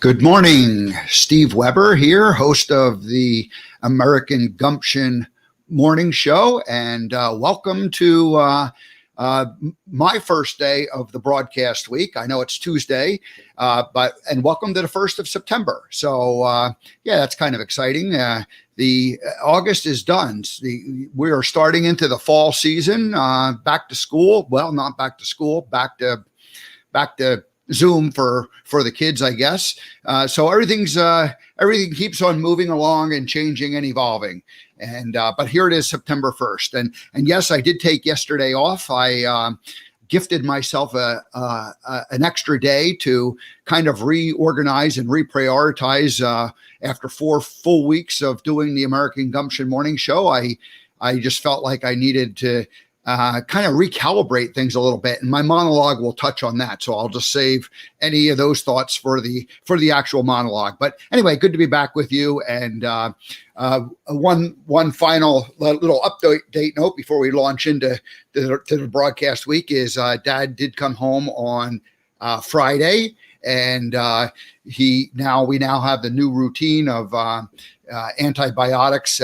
Good morning. Steve Weber here, host of the American Gumption morning show, and welcome to my first day of the broadcast week. I know it's Tuesday, and welcome to the 1st of September. So yeah, that's kind of exciting. The August is done. We are starting into the fall season, back to school. Well, not back to school, back to Zoom for the kids, I guess. So everything keeps on moving along and changing and evolving. And but here it is, September 1st. And yes, I did take yesterday off. I gifted myself an extra day to kind of reorganize and reprioritize. After 4 full weeks of doing the American Gumption morning show, I just felt like I needed to kind of recalibrate things a little bit, and my monologue will touch on that. So I'll just save any of those thoughts for the actual monologue. But anyway, good to be back with you. And one final little update note before we launch into the broadcast week is Dad did come home on Friday, and we now have the new routine of antibiotics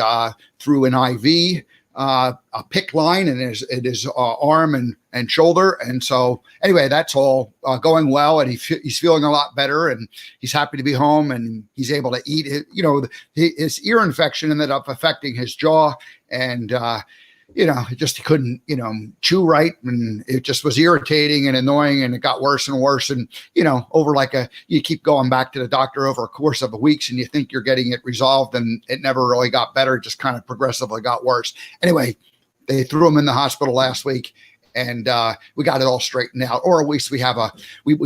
through an IV. A PICC line in his arm and shoulder. And so anyway, that's all going well, and he's feeling a lot better, and he's happy to be home, and he's able to eat. His ear infection ended up affecting his jaw, and he couldn't chew right, and it just was irritating and annoying, and it got worse and worse. And over you keep going back to the doctor over a course of weeks, and you think you're getting it resolved, and it never really got better. It just kind of progressively got worse. Anyway, they threw him in the hospital last week, and we got it all straightened out, or at least we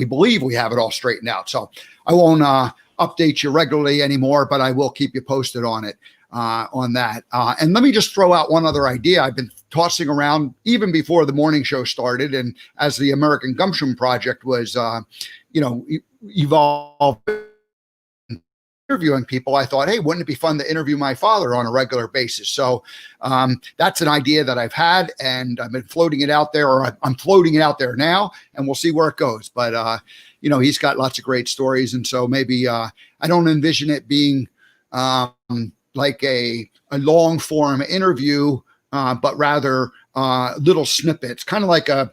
believe we have it all straightened out. So I won't update you regularly anymore, but I will keep you posted on it. On that. And let me just throw out one other idea I've been tossing around even before the morning show started. And as the American Gumption project was, evolved, interviewing people, I thought, hey, wouldn't it be fun to interview my father on a regular basis? So that's an idea that I've had, and I've been floating it out there, or I'm floating it out there now, and we'll see where it goes. But, he's got lots of great stories. And so maybe I don't envision it being like a long form interview, but rather little snippets, kind of like a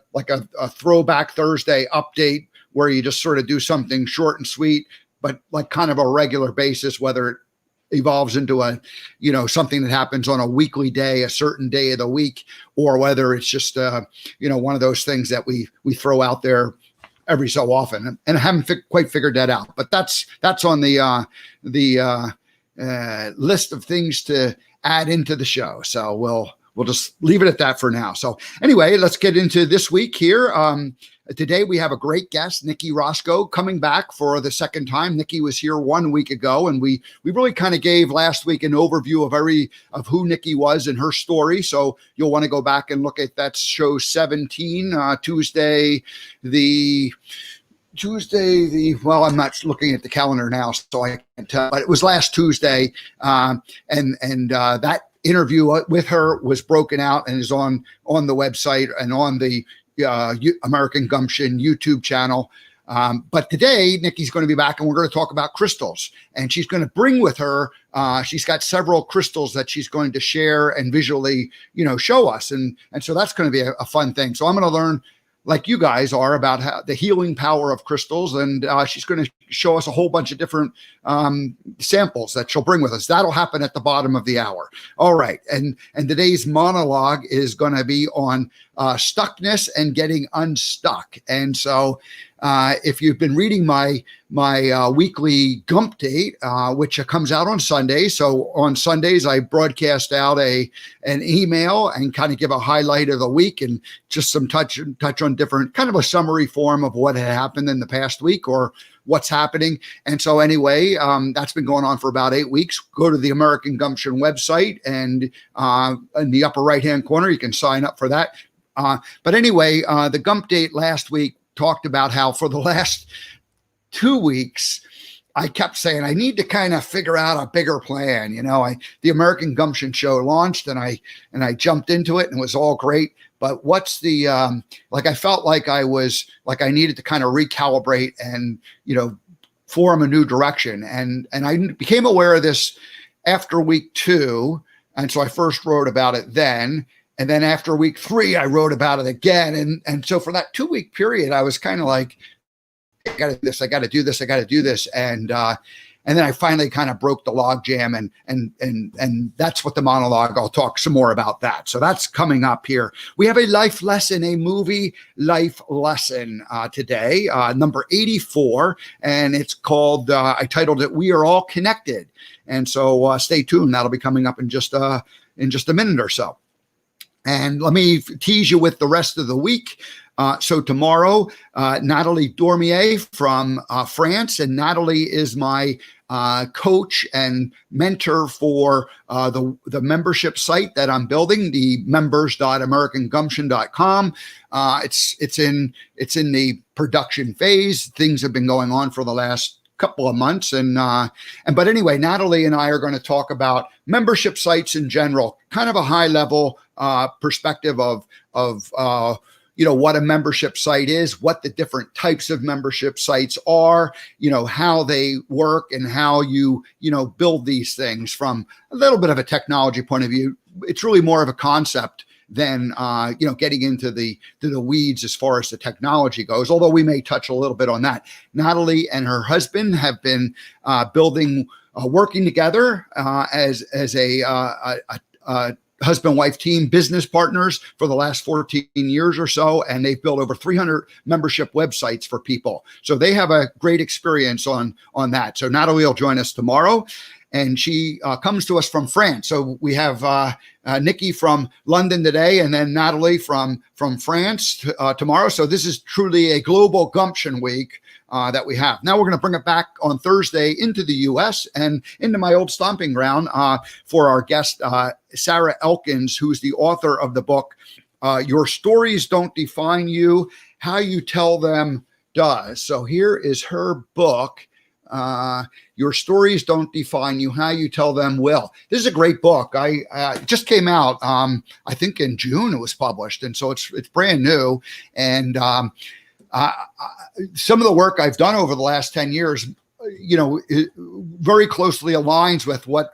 throwback Thursday update, where you just sort of do something short and sweet, but like kind of a regular basis, whether it evolves into something that happens on a weekly day, a certain day of the week, or whether it's just one of those things that we throw out there every so often. And I haven't quite figured that out, but that's on the list of things to add into the show. So we'll just leave it at that for now. So anyway, let's get into this week here. Today we have a great guest, Nikki Roscoe, coming back for the second time. Nikki was here 1 week ago, and we really kind of gave last week an overview of who Nikki was and her story. So you'll want to go back and look at that show 17, Tuesday, well, I'm not looking at the calendar now, so I can't tell, but it was last Tuesday. And that interview with her was broken out and is on the website and on the American Gumption YouTube channel. But today, Nikki's going to be back, and we're going to talk about crystals. And she's going to bring with her, she's got several crystals that she's going to share and visually, show us. And so that's going to be a fun thing. So I'm going to learn, like you guys are, about how the healing power of crystals. And she's going to show us a whole bunch of different samples that she'll bring with us. That'll happen at the bottom of the hour. All right. And today's monologue is going to be on stuckness and getting unstuck. And so if you've been reading my weekly Gump Date, which comes out on Sundays. So on Sundays, I broadcast out an email and kind of give a highlight of the week and just some touch on different, kind of a summary form of what had happened in the past week or what's happening. And so anyway, that's been going on for about 8 weeks. Go to the American Gumption website, and in the upper right-hand corner, you can sign up for that. But anyway, the Gump Date last week talked about how for the last 2 weeks, I kept saying, I need to kind of figure out a bigger plan. The American Gumption show launched, and I jumped into it, and it was all great. But what's the, I felt like I needed to kind of recalibrate and, form a new direction. And I became aware of this after week 2. And so I first wrote about it then. And then after week 3, I wrote about it again. And so for that 2-week period, I was kind of like, I got to do this, I got to do this, I got to do this. And then I finally kind of broke the log jam, and that's what the monologue. I'll talk some more about that. So that's coming up here. We have a life lesson, a movie life lesson today, number 84, and it's called. I titled it "We Are All Connected," and so stay tuned. That'll be coming up in just a minute or so. And let me tease you with the rest of the week. So tomorrow, Natalie Dormier from France, and Natalie is my coach and mentor for the membership site that I'm building, the members.americangumption.com. It's in the production phase. Things have been going on for the last couple of months, but anyway, Natalie and I are going to talk about membership sites in general, kind of a high level perspective of what a membership site is, what the different types of membership sites are, how they work, and how you build these things from a little bit of a technology point of view. It's really more of a concept than getting into the weeds as far as the technology goes, although we may touch a little bit on that. Natalie and her husband have been working together as a husband-wife team, business partners for the last 14 years or so, and they've built over 300 membership websites for people. So they have a great experience on that. So Natalie will join us tomorrow, and she comes to us from France. So we have Nikki from London today, and then Natalie from France tomorrow. So this is truly a global Gumption week that we have. Now we're going to bring it back on Thursday into the U.S. and into my old stomping ground for our guest, Sarah Elkins, who's the author of the book, Your Stories Don't Define You, How You Tell Them Does. So here is her book, Your Stories Don't Define You, How You Tell Them Will. This is a great book. It just came out, I think in June it was published, and so it's brand new. And some of the work I've done over the last 10 years, it very closely aligns with what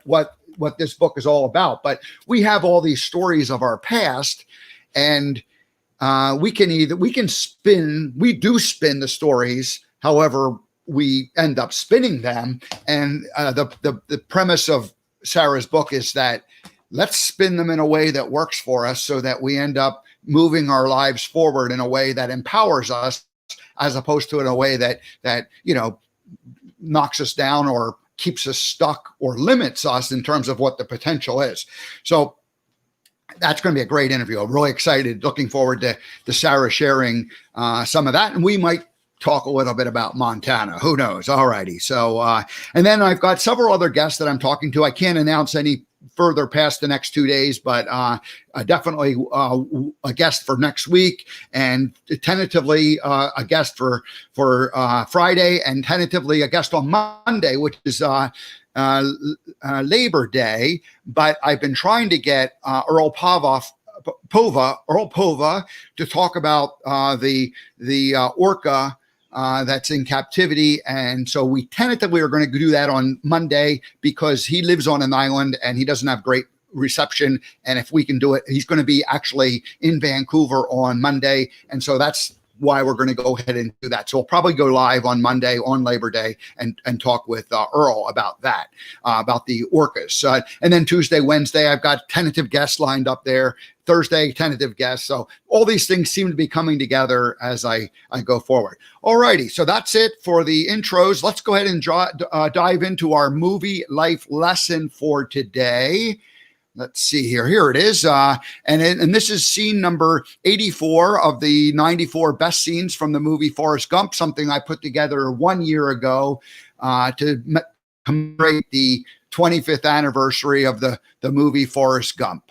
this book is all about. But we have all these stories of our past, and we do spin the stories, however we end up spinning them. And the premise of Sarah's book is that let's spin them in a way that works for us, so that we end up moving our lives forward in a way that empowers us, as opposed to in a way that knocks us down or keeps us stuck or limits us in terms of what the potential is. So that's going to be a great interview. I'm really excited, looking forward to Sarah sharing some of that. And we might talk a little bit about Montana. Who knows? All righty. So, and then I've got several other guests that I'm talking to. I can't announce any further past the next 2 days, but definitely a guest for next week, and tentatively a guest for Friday, and tentatively a guest on Monday, which is Labor Day. But I've been trying to get Earl Pova to talk about the orca that's in captivity. And so we tentatively are going to do that on Monday, because he lives on an island and he doesn't have great reception. And if we can do it, he's going to be actually in Vancouver on Monday. And so that's why we're going to go ahead and do that. So we'll probably go live on Monday on Labor Day and talk with Earl about that, about the orcas. And then Tuesday, Wednesday, I've got tentative guests lined up there. Thursday, tentative guests. So all these things seem to be coming together as I go forward. All righty. So that's it for the intros. Let's go ahead and dive into our movie life lesson for today. Let's see here. Here it is. And this is scene number 84 of the 94 best scenes from the movie Forrest Gump, something I put together 1 year ago to commemorate the 25th anniversary of the movie Forrest Gump.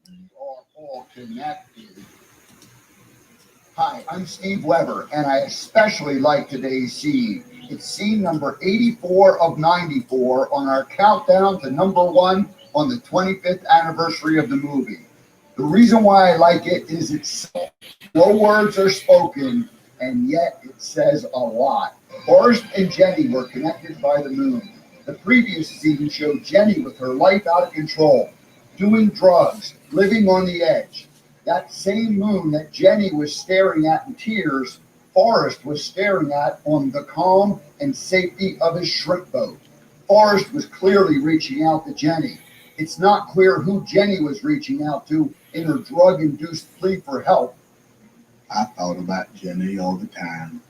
We are all connected. Hi, I'm Steve Weber, and I especially like today's scene. It's scene number 84 of 94 on our countdown to number 1 on the 25th anniversary of the movie. The reason why I like it is it's slow words are spoken, and yet it says a lot. Forrest and Jenny were connected by the moon. The previous scene showed Jenny with her life out of control, doing drugs, living on the edge. That same moon that Jenny was staring at in tears, Forrest was staring at on the calm and safety of his shrimp boat. Forrest was clearly reaching out to Jenny. It's not clear who Jenny was reaching out to in her drug-induced plea for help. I thought about Jenny all the time.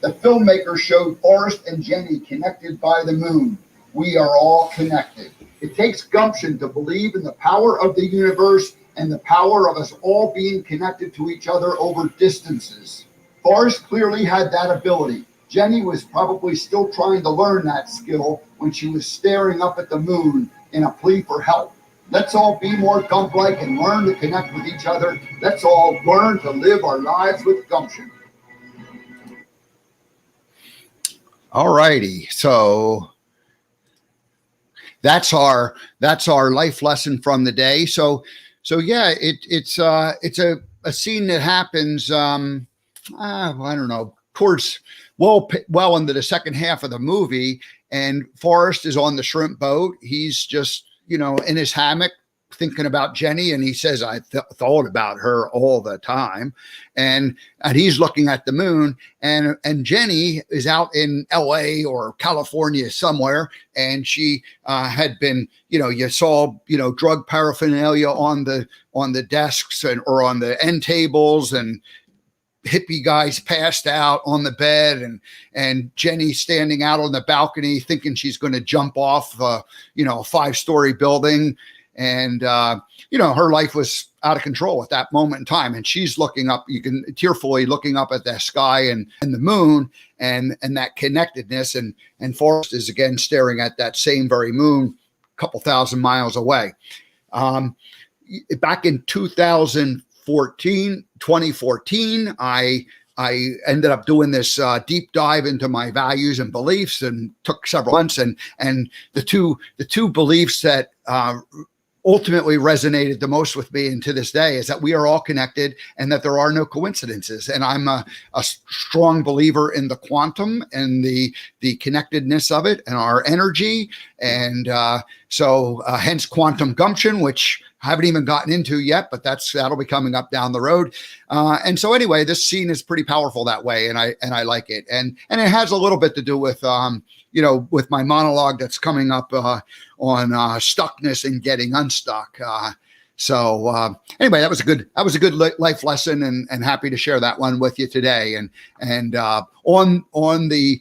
The filmmaker showed Forrest and Jenny connected by the moon. We are all connected. It takes gumption to believe in the power of the universe and the power of us all being connected to each other over distances. Forrest clearly had that ability. Jenny was probably still trying to learn that skill when she was staring up at the moon in a plea for help. Let's all be more Gump-like and learn to connect with each other. Let's all learn to live our lives with gumption. All righty. So that's our life lesson from the day. So yeah, it's a scene that happens. I don't know, towards well into the second half of the movie, and Forrest is on the shrimp boat. He's just, in his hammock thinking about Jenny, and he says, I thought about her all the time. And he's looking at the moon, and Jenny is out in LA or California somewhere, and she had been, you saw, drug paraphernalia on the desks or on the end tables, and hippie guys passed out on the bed, and Jenny standing out on the balcony thinking she's going to jump off a 5-story building. And her life was out of control at that moment in time. And she's looking up, you can tearfully looking up at the sky and the moon and that connectedness. And Forrest is again staring at that same very moon a couple thousand miles away. Back in 2014, I ended up doing this deep dive into my values and beliefs, and took several months. And the two beliefs that ultimately resonated the most with me, and to this day, is that we are all connected and that there are no coincidences. And I'm a strong believer in the quantum and the connectedness of it and our energy. And so hence quantum gumption, which I haven't even gotten into yet, but that'll be coming up down the road. And so anyway, this scene is pretty powerful that way, and I like it. And it has a little bit to do with with my monologue that's coming up on stuckness and getting unstuck. So anyway, that was a good life lesson, and happy to share that one with you today. And on the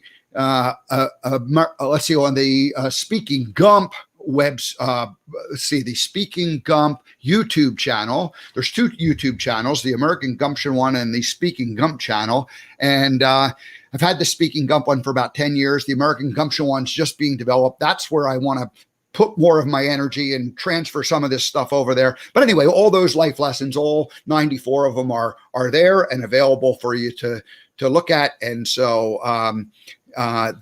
let's see, on the Speaking Gump the Speaking Gump YouTube channel. There's two YouTube channels, the American Gumption one and the Speaking Gump channel. And I've had the Speaking Gump one for about 10 years. The American Gumption one's just being developed. That's where I want to put more of my energy and transfer some of this stuff over there. But anyway, all those life lessons, all 94 of them are there and available for you to look at. And so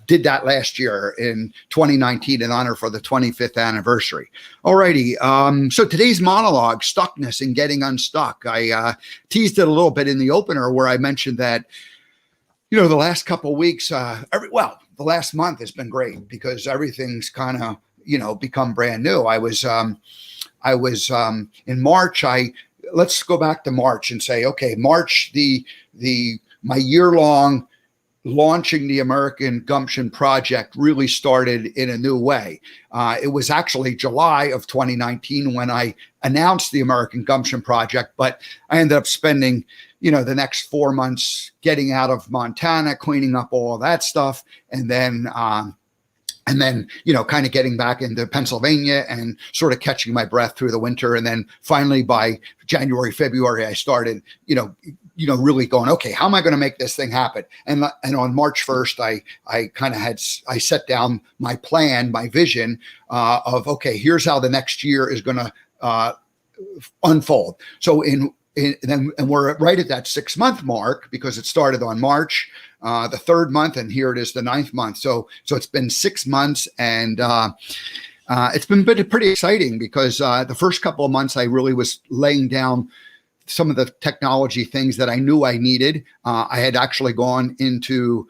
did that last year in 2019 in honor for the 25th anniversary. Alrighty. So today's monologue, stuckness and getting unstuck. I teased it a little bit in the opener where I mentioned that, the last couple of weeks, the last month has been great because everything's kind of, become brand new. I was in March. Let's go back to March and say, okay, March, my year-long launching the American Gumption project really started in a new way. It was actually July of 2019 when I announced the American Gumption project, but I ended up spending, the next 4 months getting out of Montana, cleaning up all that stuff, and then kind of getting back into Pennsylvania and sort of catching my breath through the winter. And then finally by January, February, I started, really going, okay, how am I going to make this thing happen? And on March 1st, I set down my plan, my vision of, okay, here's how the next year is going to unfold. So and we're right at that 6-month mark because it started on March, the 3rd month, and here it is the 9th month. So it's been 6 months, and it's been pretty exciting because the first couple of months I really was laying down some of the technology things that I knew I needed. I had actually gone into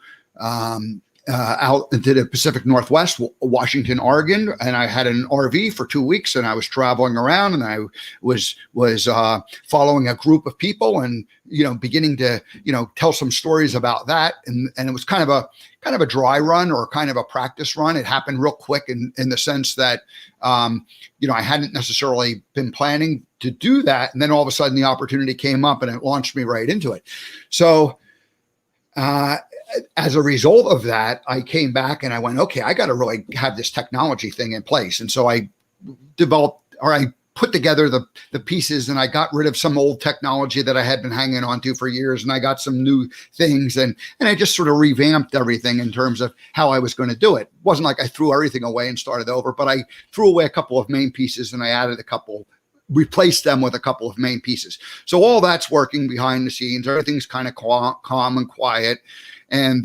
out into the Pacific Northwest, Washington, Oregon, and I had an RV for 2 weeks, and I was traveling around, and I was following a group of people, and beginning to tell some stories about that, and it was kind of a dry run or kind of a practice run. It happened real quick in the sense that I hadn't necessarily been planning to do that, and then all of a sudden the opportunity came up, and it launched me right into it. So. As a result of that, I came back and I went, okay, I got to really have this technology thing in place. And so I put together the pieces, and I got rid of some old technology that I had been hanging on to for years. And I got some new things, and I just sort of revamped everything in terms of how I was going to do it. It wasn't like I threw everything away and started over, but I threw away a couple of main pieces and I added replaced them with a couple of main pieces. So all that's working behind the scenes. Everything's kind of calm and quiet. And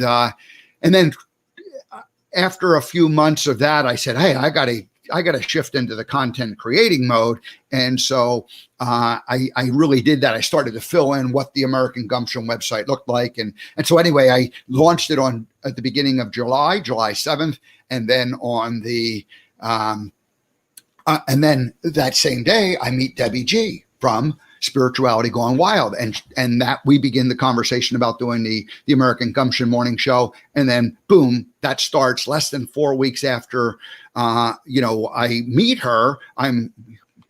then after a few months of that, I said, hey, I got to shift into the content creating mode. And so I really did that. I started to fill in what the American Gumption website looked like. And so anyway, I launched it at the beginning of July 7th. And then and then that same day, I meet Debbie G from Spirituality Gone Wild, and that we begin the conversation about doing the American Gumption morning show, and then boom, that starts less than 4 weeks after I meet her. I'm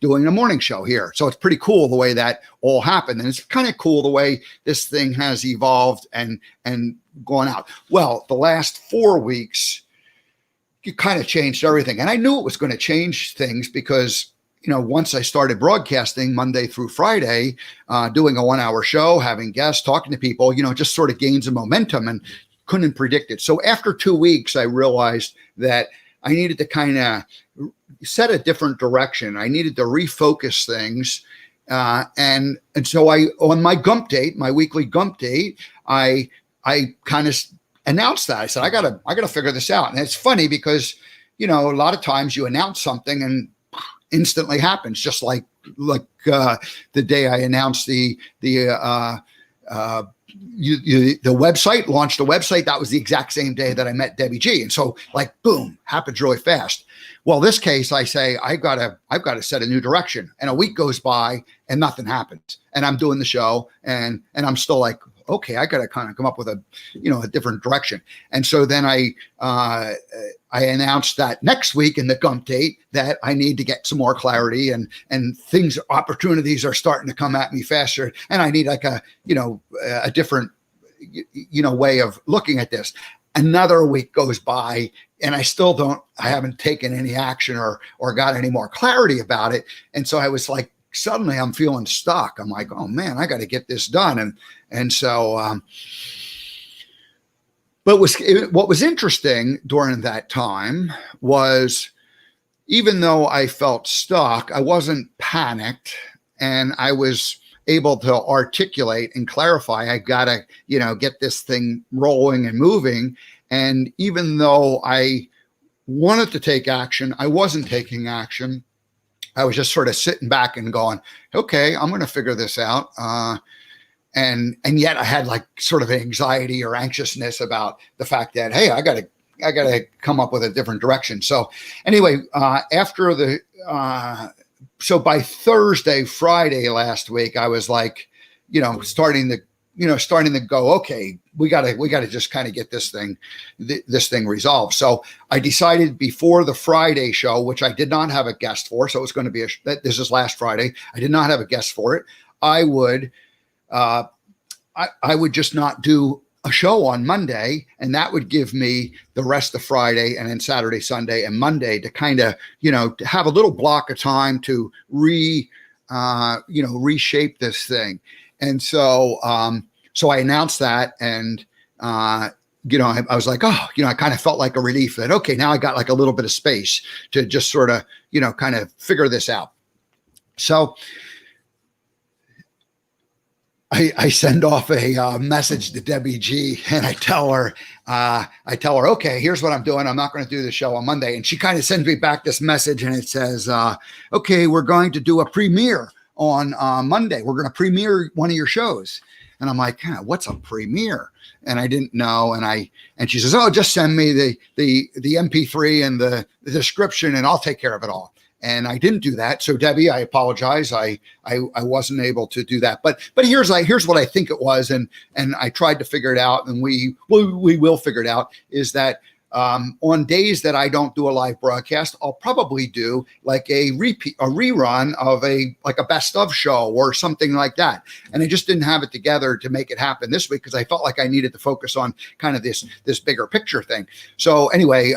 doing a morning show here, so it's pretty cool the way that all happened, and it's kind of cool the way this thing has evolved and gone out. Well, the last 4 weeks, you kind of changed everything, and I knew it was going to change things because. Once I started broadcasting Monday through Friday, doing a 1-hour show, having guests, talking to people, just sort of gains a momentum, and couldn't predict it. So after 2 weeks, I realized that I needed to kind of set a different direction. I needed to refocus things. And so on my Gump date, my weekly Gump date, I kind of announced that. I said, I gotta figure this out. And it's funny because, a lot of times you announce something and instantly happens, just like the day I announced the website, launched the website. That was the exact same day that I met Debbie G. And so boom, happens really fast. Well, this case, I say, I've got to set a new direction, and a week goes by and nothing happens. And I'm doing the show and I'm still like, okay, I got to kind of come up with a different direction. And so then I announced that next week in the Gump date that I need to get some more clarity, and opportunities are starting to come at me faster. And I need a different, way of looking at this. Another week goes by and I haven't taken any action or got any more clarity about it. And so I was like, suddenly I'm feeling stuck. I'm like, oh man, I got to get this done. And so, but what was interesting during that time was, even though I felt stuck, I wasn't panicked, and I was able to articulate and clarify, I got to, get this thing rolling and moving. And even though I wanted to take action, I wasn't taking action. I was just sort of sitting back and going, okay, I'm going to figure this out. And yet I had sort of anxiety or anxiousness about the fact that, hey, I got to come up with a different direction. So anyway, so by Thursday, Friday last week, I was starting to go, okay, we got to just kind of get this thing resolved. So I decided before the Friday show, which I did not have a guest for, so it was going to be this is last Friday. I did not have a guest for it. I would just not do a show on Monday, and that would give me the rest of Friday and then Saturday, Sunday, and Monday to kind of, to have a little block of time to reshape this thing. And so, so I announced that, and, I was like, oh, I kind of felt like a relief that, okay, now I got a little bit of space to just sort of, kind of figure this out. So I send off a message to Debbie G, and I tell her, okay, here's what I'm doing. I'm not going to do the show on Monday. And she kind of sends me back this message, and it says, okay, we're going to do a premiere on Monday. We're going to premiere one of your shows. And I'm like, what's a premiere? And I didn't know. And she says, oh, just send me the MP3 and the description and I'll take care of it all. And I didn't do that. So Debbie, I apologize. I wasn't able to do that. But here's what I think it was. And I tried to figure it out, and we will figure it out, is that on days that I don't do a live broadcast, I'll probably do like a rerun of a best of show or something like that. And I just didn't have it together to make it happen this week because I felt like I needed to focus on kind of this bigger picture thing. So anyway,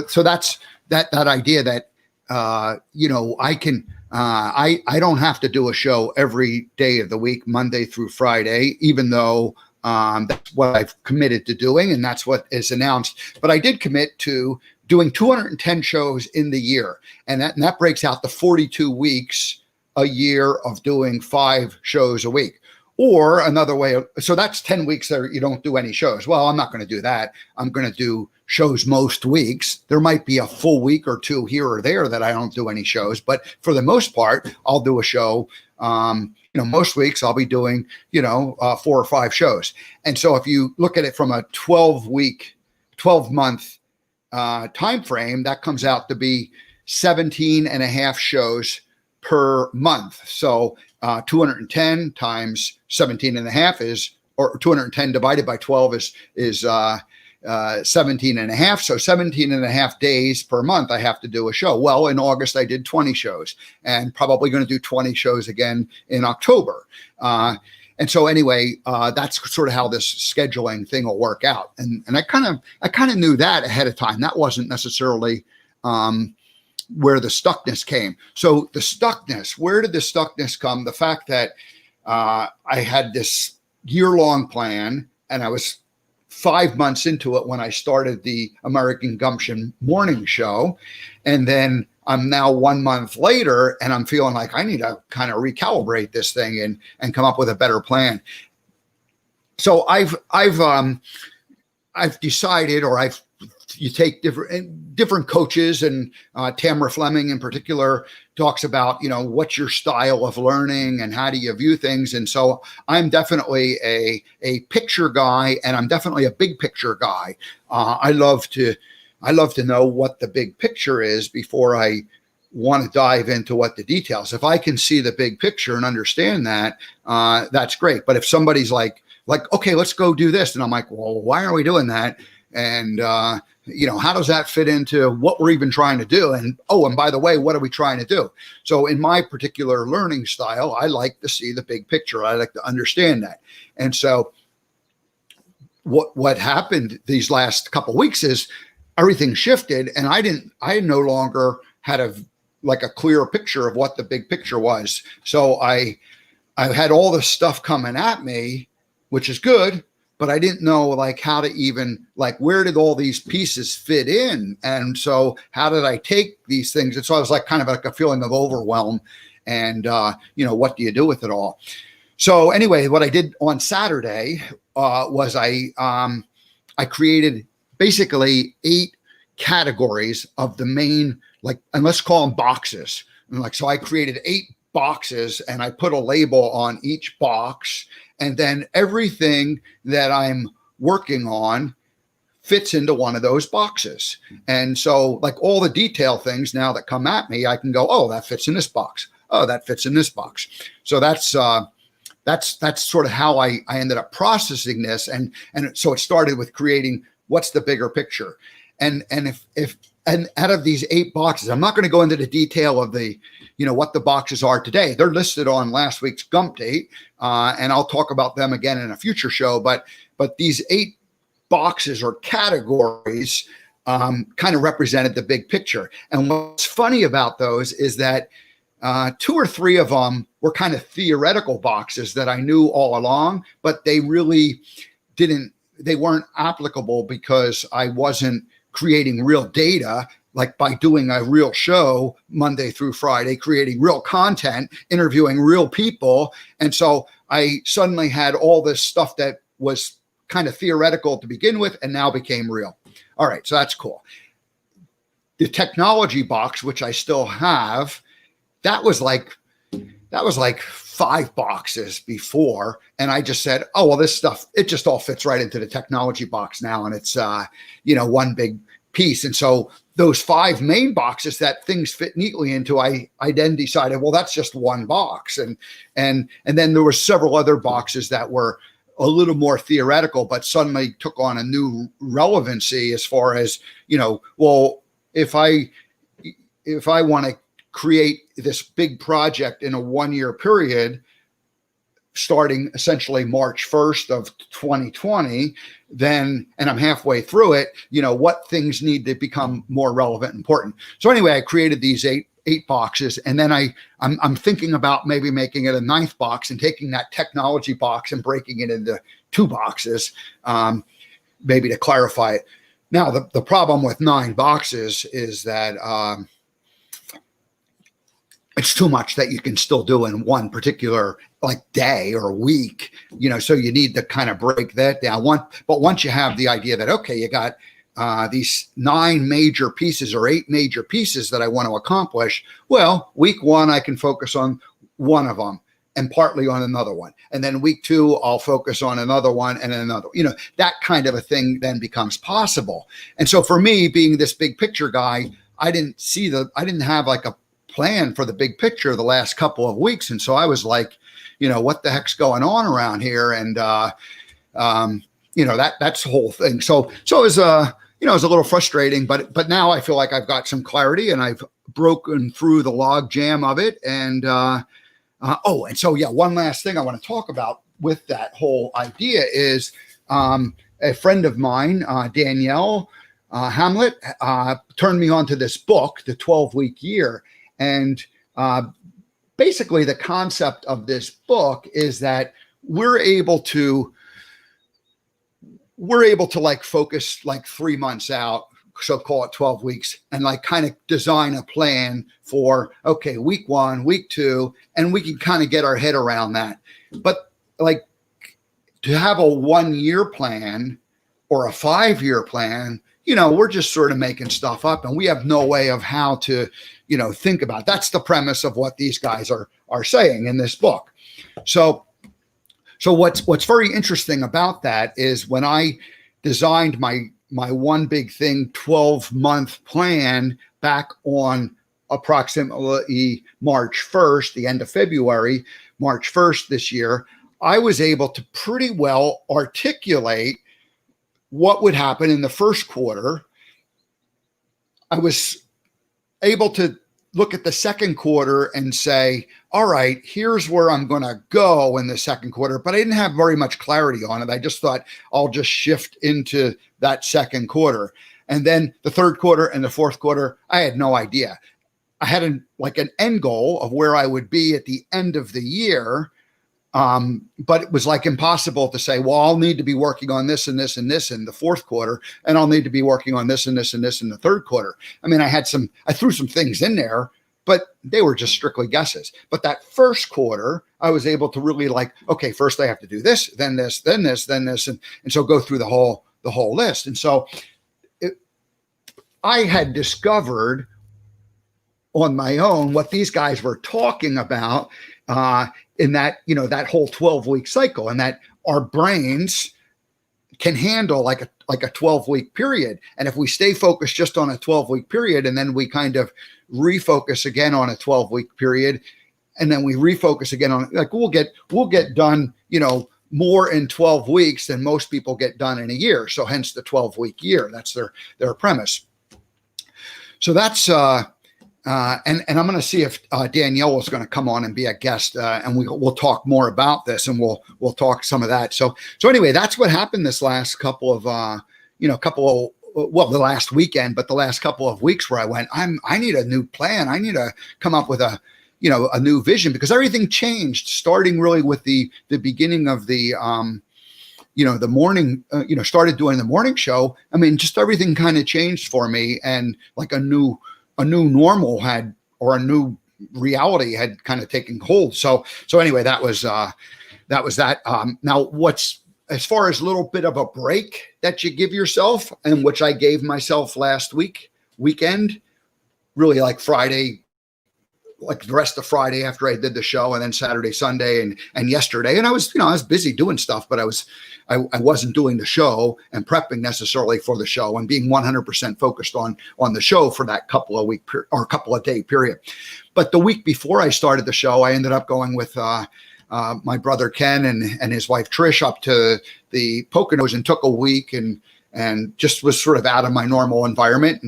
so that's that idea that I can I don't have to do a show every day of the week, Monday through Friday, even though that's what I've committed to doing, and that's what is announced. But I did commit to doing 210 shows in the year, and that breaks out the 42 weeks a year of doing 5 shows a week. Or another way, so that's 10 weeks that you don't do any shows. Well, I'm not going to do that. I'm going to do shows most weeks. There might be a full week or two here or there that I don't do any shows, but for the most part, I'll do a show. Most weeks I'll be doing, 4 or 5 shows. And so if you look at it from a 12 month time frame, that comes out to be 17 and a half shows per month. So 210 times 17 and a half or 210 divided by 12 is 17 and a half. So 17 and a half days per month, I have to do a show. Well, in August, I did 20 shows and probably going to do 20 shows again in October. And so anyway, that's sort of how this scheduling thing will work out. And I kind of knew that ahead of time. That wasn't necessarily where the stuckness came. So the stuckness, where did the stuckness come? The fact that I had this year-long plan, and I was 5 months into it when I started the American Gumption morning show. And then I'm now 1 month later, and I'm feeling like I need to kind of recalibrate this thing and come up with a better plan. So I've decided, or you take different coaches, and Tamara Fleming in particular talks about, what's your style of learning and how do you view things. And so I'm definitely a picture guy, and I'm definitely a big picture guy. I love to know what the big picture is before I want to dive into what the details. If I can see the big picture and understand that, that's great. But if somebody's like, okay, let's go do this, and I'm like, well, why are we doing that? And, how does that fit into what we're even trying to do? And, and by the way, what are we trying to do? So in my particular learning style, I like to see the big picture. I like to understand that. And so what happened these last couple of weeks is everything shifted, and I no longer had a clear picture of what the big picture was. So I had all this stuff coming at me, which is good, but I didn't know how to even where did all these pieces fit in? And so how did I take these things? And so I was kind of a feeling of overwhelm, and what do you do with it all? So anyway, what I did on Saturday was I created basically 8 categories of the main, and let's call them boxes. And so I created 8 boxes, and I put a label on each box. And then everything that I'm working on fits into one of those boxes. And so all the detail things now that come at me, I can go, oh, that fits in this box. Oh, that fits in this box. So that's sort of how I ended up processing this. And so it started with creating what's the bigger picture. And if out of these 8 boxes, I'm not going to go into the detail of the, what the boxes are today. They're listed on last week's Gump date, and I'll talk about them again in a future show. But these 8 boxes or categories kind of represented the big picture. And what's funny about those is that 2 or 3 of them were kind of theoretical boxes that I knew all along, but they really they weren't applicable because I wasn't creating real data, by doing a real show Monday through Friday, creating real content, interviewing real people. And so I suddenly had all this stuff that was kind of theoretical to begin with and now became real. All right, so that's cool. The technology box, which I still have, that was that was like 5 boxes before. And I just said, oh, well, this stuff, it just all fits right into the technology box now. And it's, one big piece. And so those 5 main boxes that things fit neatly into, I then decided, well, that's just one box. And then there were several other boxes that were a little more theoretical, but suddenly took on a new relevancy as far as, well, if I want to create this big project in a 1-year period, starting essentially March 1st of 2020, then, and I'm halfway through it, what things need to become more relevant and important. So anyway, I created these eight boxes, and then I'm thinking about maybe making it a 9th box and taking that technology box and breaking it into 2 boxes, maybe to clarify it. Now, the problem with 9 boxes is that it's too much that you can still do in one particular day or week, so you need to kind of break that down. But once you have the idea that, okay, you got these 9 major pieces or 8 major pieces that I want to accomplish, well, week 1, I can focus on one of them and partly on another one. And then week 2, I'll focus on another one and another, that kind of a thing then becomes possible. And so for me, being this big picture guy, I didn't have like a plan for the big picture the last couple of weeks. And so I was like, what the heck's going on around here? And, that's the whole thing. So it was, it was a little frustrating, but now I feel like I've got some clarity and I've broken through the log jam of it. And, and so, one last thing I want to talk about with that whole idea is, a friend of mine, Danielle, Hamlet, turned me on to this book, The 12-Week Year. And basically the concept of this book is that we're able to focus 3 months out, so call it 12 weeks, and kind of design a plan for, okay, week 1, week 2, and we can kind of get our head around that. But to have a 1-year plan or a 5-year plan, we're just sort of making stuff up, and we have no way of how to, think about it. That's the premise of what these guys are saying in this book. So what's very interesting about that is when I designed my one big thing 12-month plan back on approximately March 1st, the end of February, March 1st this year, I was able to pretty well articulate what would happen in the first quarter. I was able to look at the second quarter and say, all right, here's where I'm going to go in the second quarter. But I didn't have very much clarity on it. I just thought I'll just shift into that second quarter. And then the third quarter and the fourth quarter, I had no idea. I had an end goal of where I would be at the end of the year. But it was impossible to say, well, I'll need to be working on this and this and this in the fourth quarter, and I'll need to be working on this and this and this in the third quarter. I mean, I threw some things in there, but they were just strictly guesses. But that first quarter, I was able to really okay, first I have to do this, then this, then this, then this. And so go through the whole list. And so I had discovered on my own what these guys were talking about, in that, that whole 12-week cycle, and that our brains can handle like a 12-week period. And if we stay focused just on a 12-week period, and then we kind of refocus again on a 12-week period, and then we refocus again on we'll get done, more in 12 weeks than most people get done in a year. So hence the 12-week year. That's their premise. So that's, and I'm going to see if Danielle is going to come on and be a guest, and we'll talk more about this, and we'll talk some of that. So anyway, that's what happened this last couple of, the last weekend, but the last couple of weeks where I went, I need a new plan. I need to come up with a new vision, because everything changed starting really with the beginning of the, the morning, started doing the morning show. I mean, just everything kind of changed for me, and a new normal had, or a new reality had kind of taken hold. So anyway, that was that. Now as far as a little bit of a break that you give yourself, and which I gave myself last weekend, really Friday like the rest of Friday after I did the show, and then Saturday, Sunday, and yesterday. And I was, I was busy doing stuff, but I wasn't doing the show and prepping necessarily for the show and being 100% focused on the show for that couple of day period. But the week before I started the show, I ended up going with my brother Ken and his wife Trish up to the Poconos and took a week and just was sort of out of my normal environment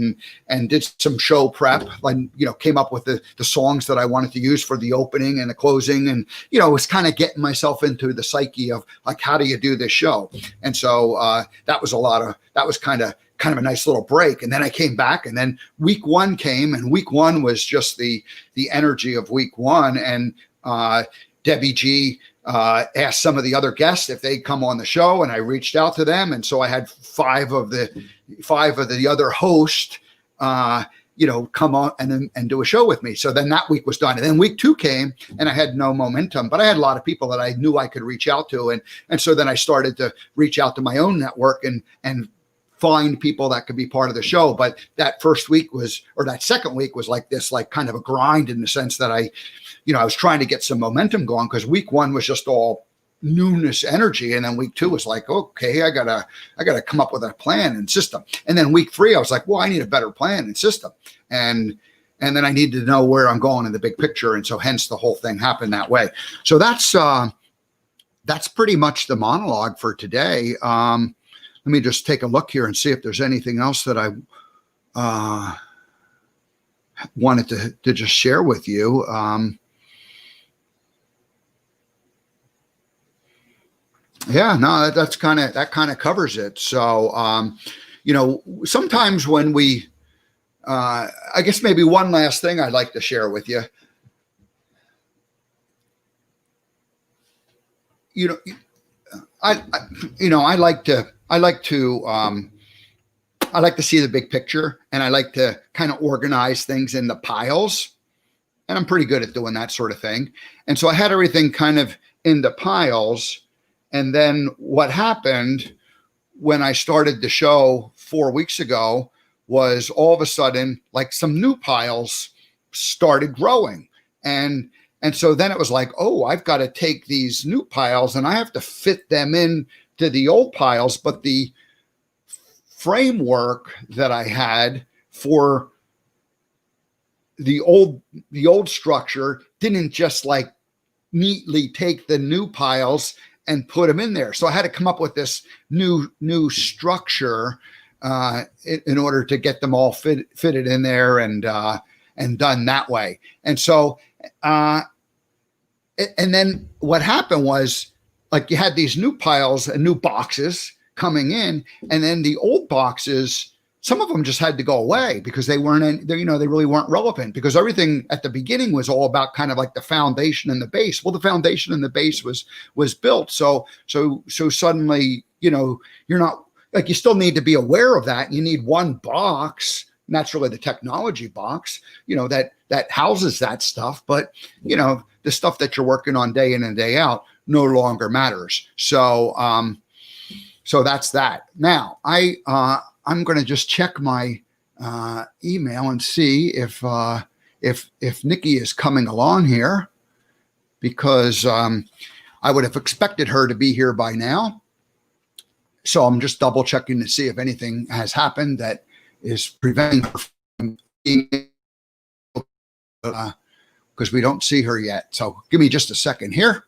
and did some show prep, and came up with the songs that I wanted to use for the opening and the closing, and was kind of getting myself into the psyche of like, how do you do this show? And so that was kind of a nice little break. And then I came back, and then week one came, and week one was just the energy of week one. And Debbie G asked some of the other guests if they'd come on the show, and I reached out to them. And so I had five of the other hosts, come on and do a show with me. So then that week was done. And then week two came, and I had no momentum, but I had a lot of people that I knew I could reach out to. And so then I started to reach out to my own network and find people that could be part of the show. But that second week was like this, like kind of a grind, in the sense that I was trying to get some momentum going, because week one was just all newness energy. And then week two was like, okay, I gotta come up with a plan and system. And then week three, I was like, well, I need a better plan and system. And then I need to know where I'm going in the big picture. And so hence the whole thing happened that way. So that's pretty much the monologue for today. Let me just take a look here and see if there's anything else that I wanted to just share with you. Yeah, no, that kind of covers it. So, sometimes when we, I guess maybe one last thing I'd like to share with you. I like to see the big picture, and I like to kind of organize things into piles, and I'm pretty good at doing that sort of thing. And so I had everything kind of into piles. And then what happened when I started the show 4 weeks ago was all of a sudden, like, some new piles started growing. And so then it was like, oh, I've got to take these new piles and I have to fit them in to the old piles. But the framework that I had for the old structure didn't just like neatly take the new piles and put them in there. So I had to come up with this new structure in order to get them all fitted in there and done that way. And so, and then what happened was, like, you had these new piles and new boxes coming in, and then the old boxes, some of them just had to go away because they weren't, they really weren't relevant, because everything at the beginning was all about kind of like the foundation and the base. Well, the foundation and the base was built. So suddenly, you're not, like, you still need to be aware of that. You need one box, and that's really the technology box, that houses that stuff. But, the stuff that you're working on day in and day out no longer matters. So, so that's that. Now I'm going to just check my email and see if Nikki is coming along here, because I would have expected her to be here by now. So I'm just double checking to see if anything has happened that is preventing her from being, because we don't see her yet. So give me just a second here.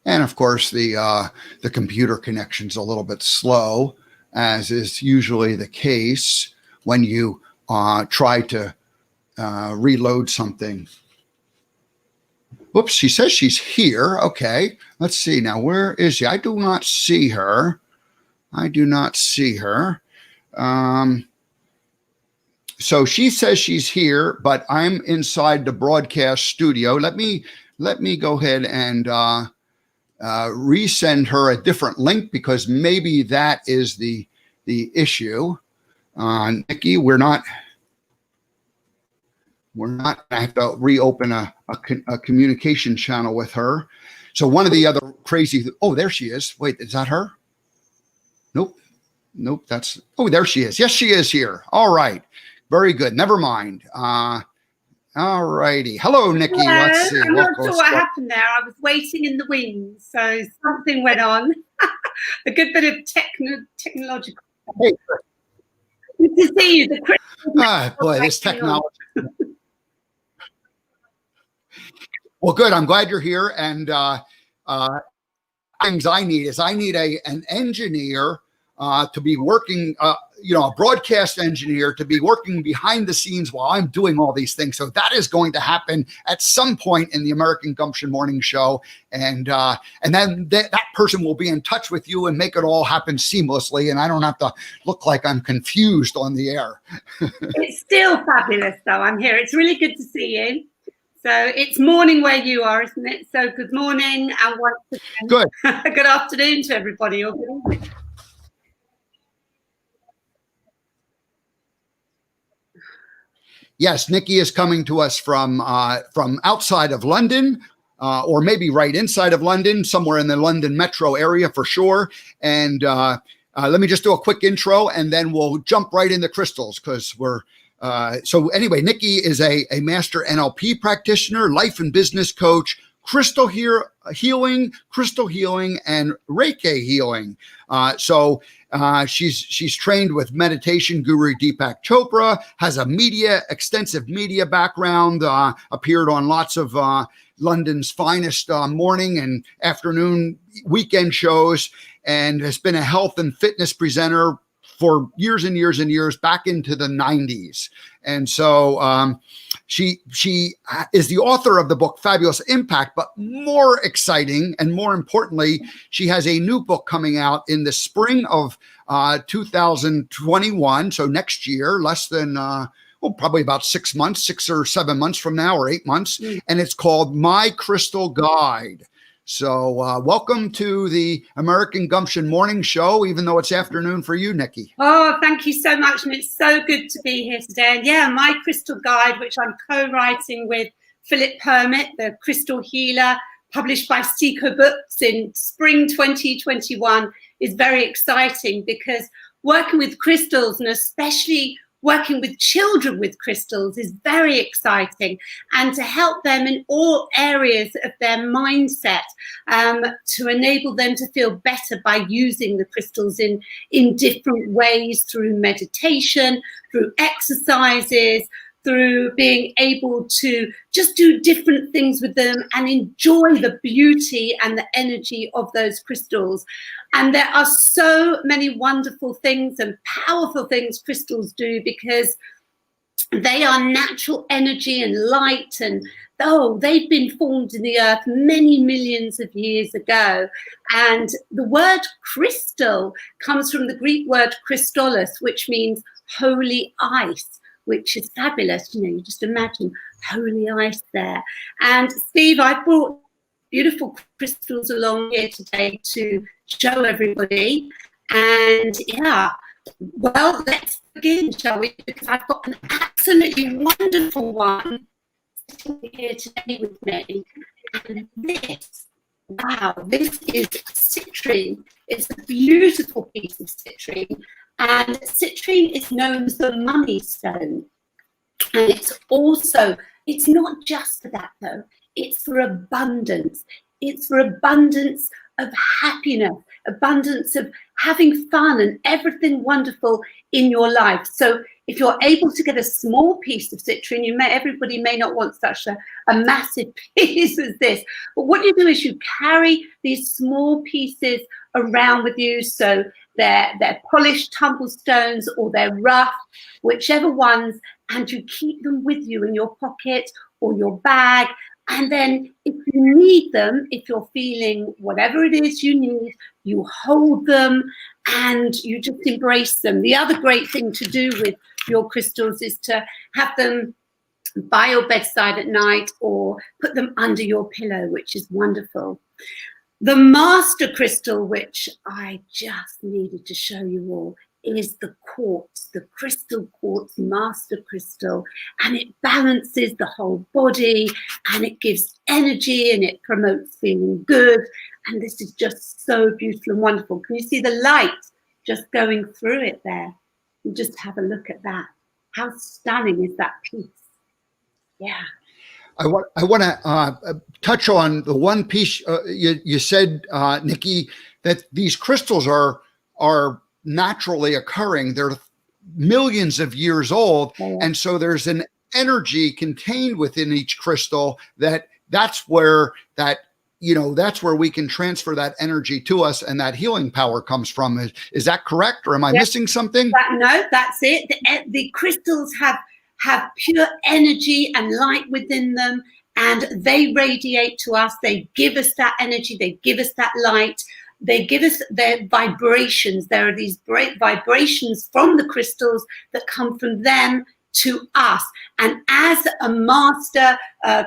And of course, the computer connection's a little bit slow, as is usually the case when you try to reload something. Whoops, she says she's here. Okay, let's see now. Where is she? I do not see her. So she says she's here, but I'm inside the broadcast studio. Let me go ahead and resend her a different link, because maybe that is the issue. Nikki, we're not. I have to reopen a communication channel with her. So one of the other crazy. Oh, there she is. Wait, is that her? Nope. There she is. Yes, she is here. All right. Very good. Never mind. All righty. Hello, Nikki. Hello. Let's see. I'm not sure what happened there. I was waiting in the wings, so something went on. A good bit of technological. Hey. Good to see you. Boy, this technology. Well, good. I'm glad you're here. And things I need is an engineer to be working, a broadcast engineer to be working behind the scenes while I'm doing all these things. So that is going to happen at some point in the American Gumption Morning Show. And then that person will be in touch with you and make it all happen seamlessly. And I don't have to look like I'm confused on the air. It's still fabulous, though. I'm here. It's really good to see you. So it's morning where you are, isn't it? So good morning and once again, good afternoon to everybody. Or good evening. Yes, Nikki is coming to us from outside of London, or maybe right inside of London, somewhere in the London metro area for sure. And let me just do a quick intro, and then we'll jump right into crystals because we're. So anyway, Nikki is a master NLP practitioner, life and business coach, crystal healing, and Reiki healing. She's trained with meditation guru Deepak Chopra, has a extensive media background, appeared on lots of London's finest morning and afternoon weekend shows, and has been a health and fitness presenter for years and years and years, back into the 90s. And so she is the author of the book Fabulous Impact, but more exciting and more importantly, she has a new book coming out in the spring of 2021. So next year, less than, probably about 6 or 7 months from now, or 8 months. And it's called My Crystal Guide. So welcome to the American Gumption Morning Show, even though it's afternoon for you, Nikki. Oh, thank you so much. And it's so good to be here today. And yeah, My Crystal Guide, which I'm co-writing with Philip Hermit, the crystal healer, published by Seco Books in spring 2021, is very exciting because working with crystals, and especially working with children with crystals, is very exciting, and to help them in all areas of their mindset, to enable them to feel better by using the crystals in different ways, through meditation, through exercises, through being able to just do different things with them and enjoy the beauty and the energy of those crystals. And there are so many wonderful things and powerful things crystals do, because they are natural energy and light, and they've been formed in the earth many millions of years ago. And the word crystal comes from the Greek word kristallos, which means holy ice, which is fabulous. You just imagine holy ice there. And Steve, I brought beautiful crystals along here today to show everybody. And yeah, well, let's begin, shall we? Because I've got an absolutely wonderful one sitting here today with me. And this, wow, this is citrine. It's a beautiful piece of citrine. And citrine is known as the money stone. And it's not just for that though. It's for abundance. It's for abundance of happiness, abundance of having fun and everything wonderful in your life. So if you're able to get a small piece of citrine, everybody may not want such a massive piece as this. But what you do is you carry these small pieces around with you. So they're polished tumble stones or they're rough, whichever ones, and you keep them with you in your pocket or your bag. And then if you need them, if you're feeling whatever it is you need, you hold them and you just embrace them. The other great thing to do with your crystals is to have them by your bedside at night or put them under your pillow, which is wonderful. The master crystal, which I just needed to show you all, is the quartz, the crystal quartz master crystal, and it balances the whole body and it gives energy and it promotes feeling good. And this is just so beautiful and wonderful. Can you see the light just going through it there? You just have a look at that. How stunning is that piece? Yeah. I want to touch on the one piece you said, Nikki, that these crystals are naturally occurring. They're millions of years old, and so there's an energy contained within each crystal that's where we can transfer that energy to us, and that healing power comes from. Is that correct, or am I missing something? No, that's it. The crystals have pure energy and light within them, and they radiate to us. They give us that energy. They give us that light. They give us their vibrations. There are these great vibrations from the crystals that come from them to us. And as a master,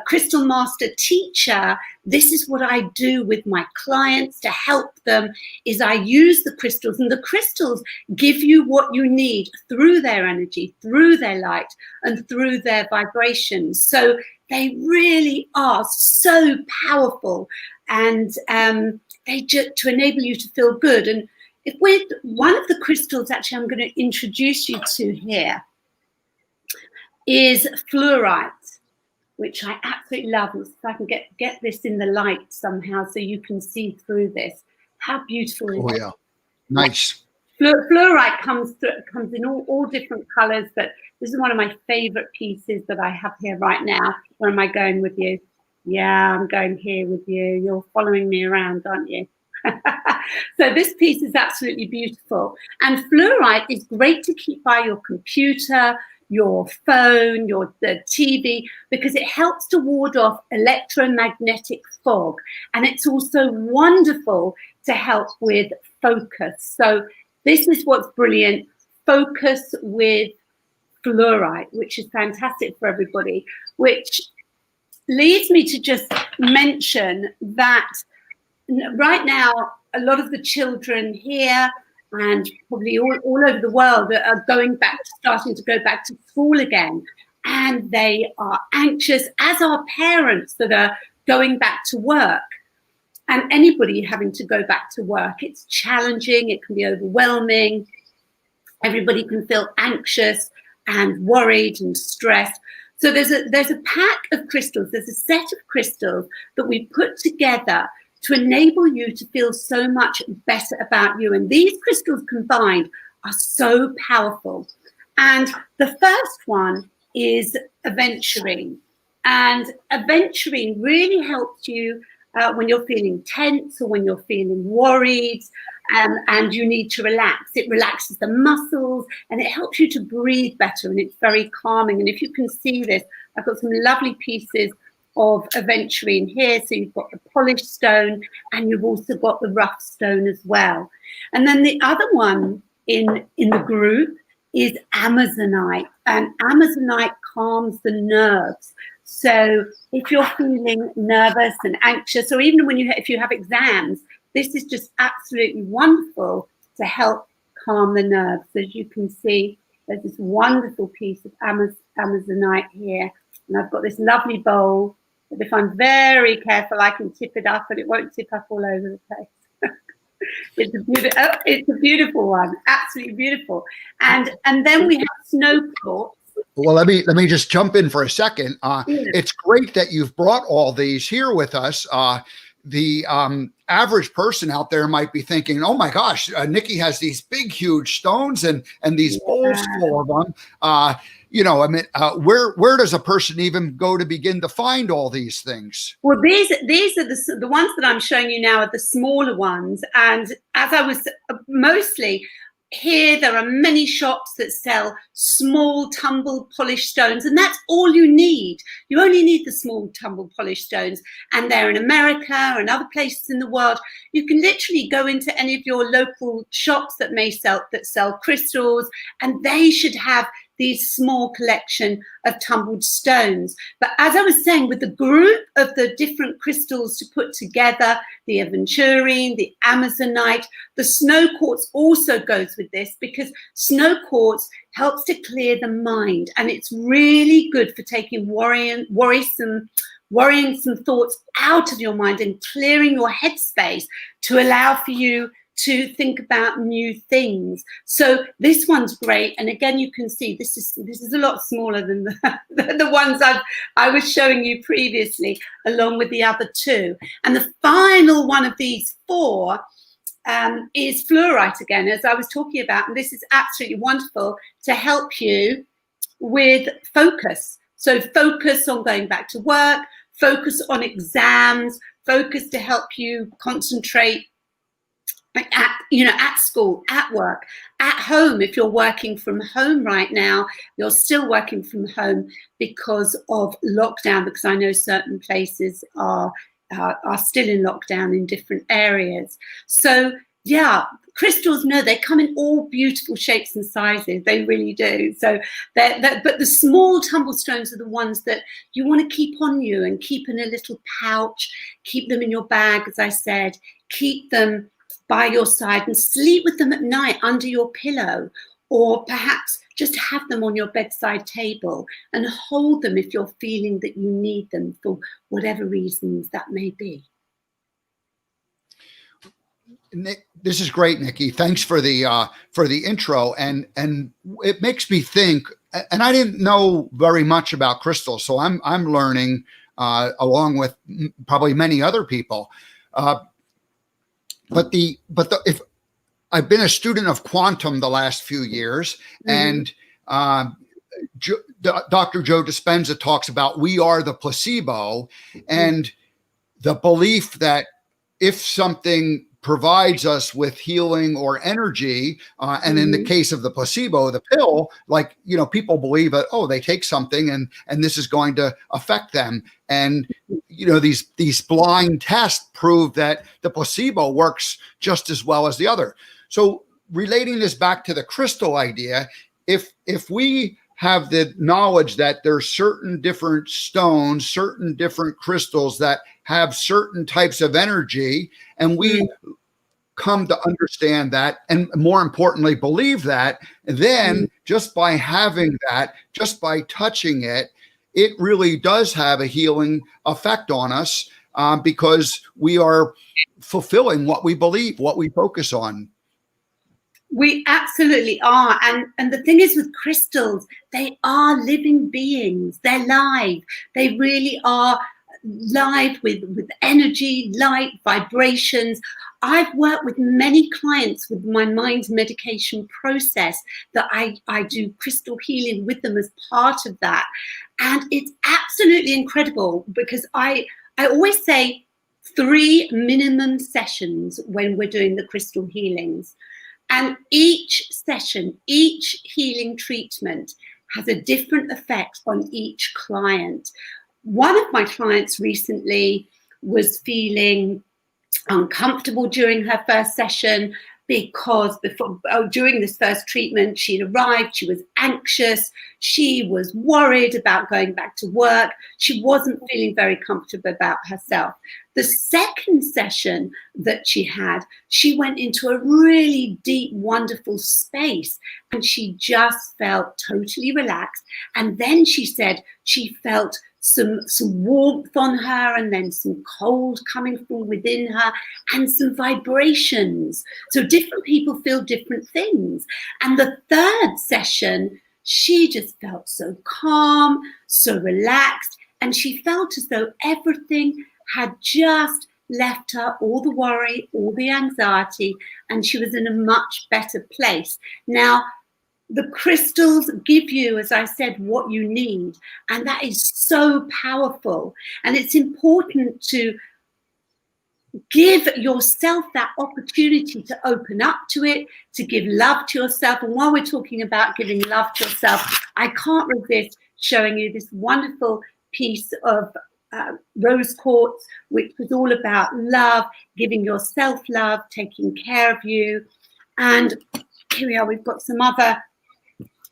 crystal master teacher, this is what I do with my clients to help them, is I use the crystals, and the crystals give you what you need through their energy, through their light, and through their vibrations. So they really are so powerful, and to enable you to feel good. And with one of the crystals, actually, I'm going to introduce you to here, is fluorite, which I absolutely love. And if I can get this in the light somehow so you can see through this. How beautiful is it? Oh, yeah. Nice. Fluorite comes in all different colors, but this is one of my favorite pieces that I have here right now. Where am I going with you? Yeah, I'm going here with you. You're following me around, aren't you? So this piece is absolutely beautiful. And fluorite is great to keep by your computer, your phone, the TV, because it helps to ward off electromagnetic fog. And it's also wonderful to help with focus. So this is what's brilliant. Focus with fluorite, which is fantastic for everybody, which leads me to just mention that right now, a lot of the children here and probably all over the world are starting to go back to school again. And they are anxious, as are parents that are going back to work. And anybody having to go back to work, it's challenging, it can be overwhelming. Everybody can feel anxious and worried and stressed. So there's a pack of crystals, there's a set of crystals that we put together to enable you to feel so much better about you. And these crystals combined are so powerful. And the first one is aventurine. And aventurine really helps you when you're feeling tense or when you're feeling worried and you need to relax. It relaxes the muscles and it helps you to breathe better, and it's very calming. And if you can see this, I've got some lovely pieces of aventurine here. So you've got the polished stone and you've also got the rough stone as well. And then the other one in the group is amazonite, and amazonite calms the nerves. So if you're feeling nervous and anxious, or even if you have exams, this is just absolutely wonderful to help calm the nerves. As you can see, there's this wonderful piece of amazonite here, and I've got this lovely bowl. But if I'm very careful, I can tip it up and it won't tip up all over the place. It's a beautiful one, absolutely beautiful. And then we have snow quartz. Well, let me just jump in for a second. It's great that you've brought all these here with us. The average person out there might be thinking, "Oh my gosh, Nikki has these big, huge stones and these bowls full of them." Where does a person even go to begin to find all these things? Well, these are the ones that I'm showing you now are the smaller ones. And as I was mostly here, there are many shops that sell small tumbled polished stones, and that's all you need. You only need the small tumbled polished stones, and they're in America and other places in the world. You can literally go into any of your local shops that sell crystals, and they should have these small collection of tumbled stones. But as I was saying, with the group of the different crystals to put together, the aventurine, the amazonite, the snow quartz also goes with this, because snow quartz helps to clear the mind, and it's really good for taking worrying some thoughts out of your mind and clearing your headspace to allow for you to think about new things. So this one's great, and again, you can see this is a lot smaller than the ones I was showing you previously, along with the other two. And the final one of these four is fluorite again, as I was talking about, and this is absolutely wonderful to help you with focus. So focus on going back to work, focus on exams, focus to help you concentrate at school, at work, at home. If you're working from home right now, you're still working from home because of lockdown, because I know certain places are still in lockdown in different areas. So yeah, crystals, no, they come in all beautiful shapes and sizes. They really do. So but the small tumble stones are the ones that you want to keep on you and keep in a little pouch, keep them in your bag, as I said, keep them by your side and sleep with them at night under your pillow, or perhaps just have them on your bedside table and hold them if you're feeling that you need them for whatever reasons that may be. Nick, this is great, Nikki. Thanks for the intro, and it makes me think. And I didn't know very much about crystals, so I'm learning along with probably many other people. But if I've been a student of quantum the last few years, and Dr. Joe Dispenza talks about we are the placebo, and the belief that if something provides us with healing or energy, and in the case of the placebo, the pill, like, people believe that, oh, they take something and this is going to affect them. And, these blind tests prove that the placebo works just as well as the other. So relating this back to the crystal idea, if we have the knowledge that there's certain different stones, certain different crystals that have certain types of energy, and we come to understand that, and more importantly, believe that, then just by having that, just by touching it, it really does have a healing effect on us, because we are fulfilling what we believe, what we focus on. We absolutely are. And the thing is with crystals, they are living beings. They're live. They really are live with energy, light, vibrations. I've worked with many clients with my mind medication process that I do crystal healing with them as part of that. And it's absolutely incredible, because I always say 3 minimum sessions when we're doing the crystal healings. And each session, each healing treatment has a different effect on each client. One of my clients recently was feeling uncomfortable during her first session because during this first treatment, she'd arrived, she was anxious, she was worried about going back to work, she wasn't feeling very comfortable about herself. The second session that she had, she went into a really deep, wonderful space, and she just felt totally relaxed. And then she said she felt some warmth on her, and then some cold coming from within her, and some vibrations. So different people feel different things. And the third session, she just felt so calm, so relaxed, and she felt as though everything had just left her, all the worry, all the anxiety, and she was in a much better place. Now, the crystals give you, as I said, what you need, and that is so powerful. And it's important to give yourself that opportunity to open up to it, to give love to yourself. And while we're talking about giving love to yourself, I can't resist showing you this wonderful piece of rose quartz, which was all about love, giving yourself love, taking care of you. And here we are, we've got some other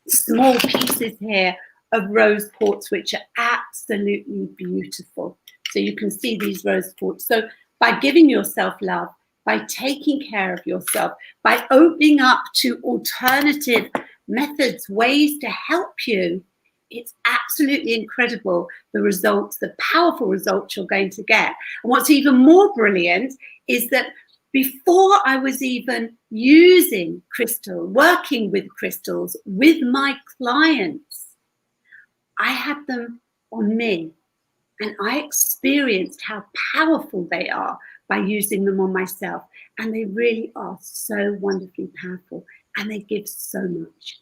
small pieces here of rose quartz, which are absolutely beautiful. So you can see these rose quartz. So by giving yourself love, by taking care of yourself, by opening up to alternative methods, ways to help you, it's absolutely incredible the results, the powerful results you're going to get. And what's even more brilliant is that before I was even using working with crystals with my clients, I had them on me, and I experienced how powerful they are by using them on myself. And they really are so wonderfully powerful, and they give so much.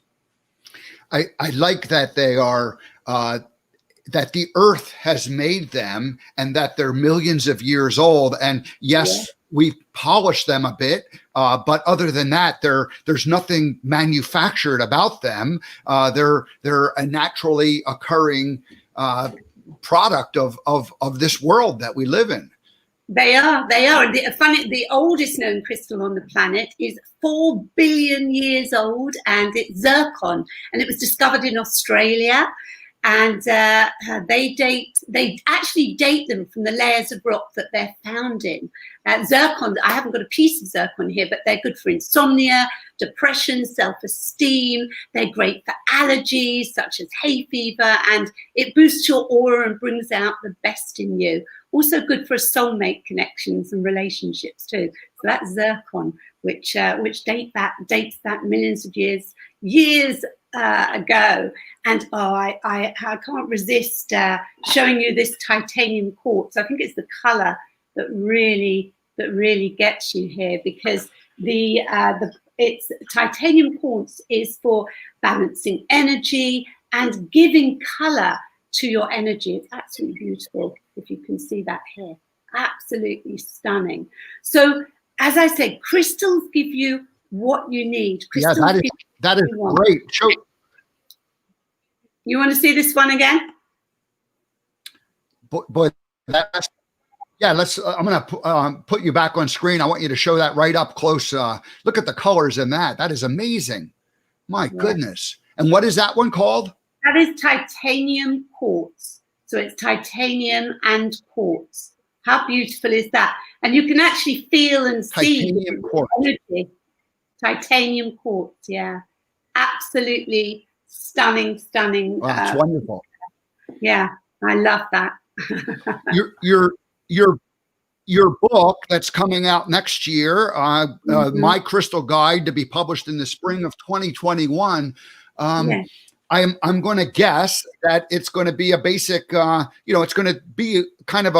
I like that they are, that the earth has made them and that they're millions of years old. And yes, we polish them a bit, but other than that, there's nothing manufactured about them. They're a naturally occurring product of this world that we live in. They are. The oldest known crystal on the planet is 4 billion years old, and it's zircon, and it was discovered in Australia. And they actually date them from the layers of rock that they're found in. Zircon, I haven't got a piece of zircon here, but they're good for insomnia, depression, self-esteem. They're great for allergies such as hay fever, and it boosts your aura and brings out the best in you. Also good for soulmate connections and relationships too. So that's zircon, which dates back millions of years ago. And I can't resist showing you this titanium quartz. I think it's the color that really gets you here, because it's titanium quartz is for balancing energy and giving color to your energy. It's absolutely beautiful, if you can see that here. Absolutely stunning. So as I said, crystals give you what you need. Crystals that is great. Show. You want to see this one again? Boy, that's, yeah, let's, I'm going to put you back on screen. I want you to show that right up close. Look at the colors in that. That is amazing. My goodness. And what is that one called? That is titanium quartz. So it's titanium and quartz. How beautiful is that? And you can actually feel and see titanium quartz. Energy. Titanium quartz, yeah. Absolutely stunning. Wow, that's wonderful. Yeah, I love that. Your book that's coming out next year, My Crystal Guide, to be published in the spring of 2021. I'm going to guess that it's going to be a basic, it's going to be kind of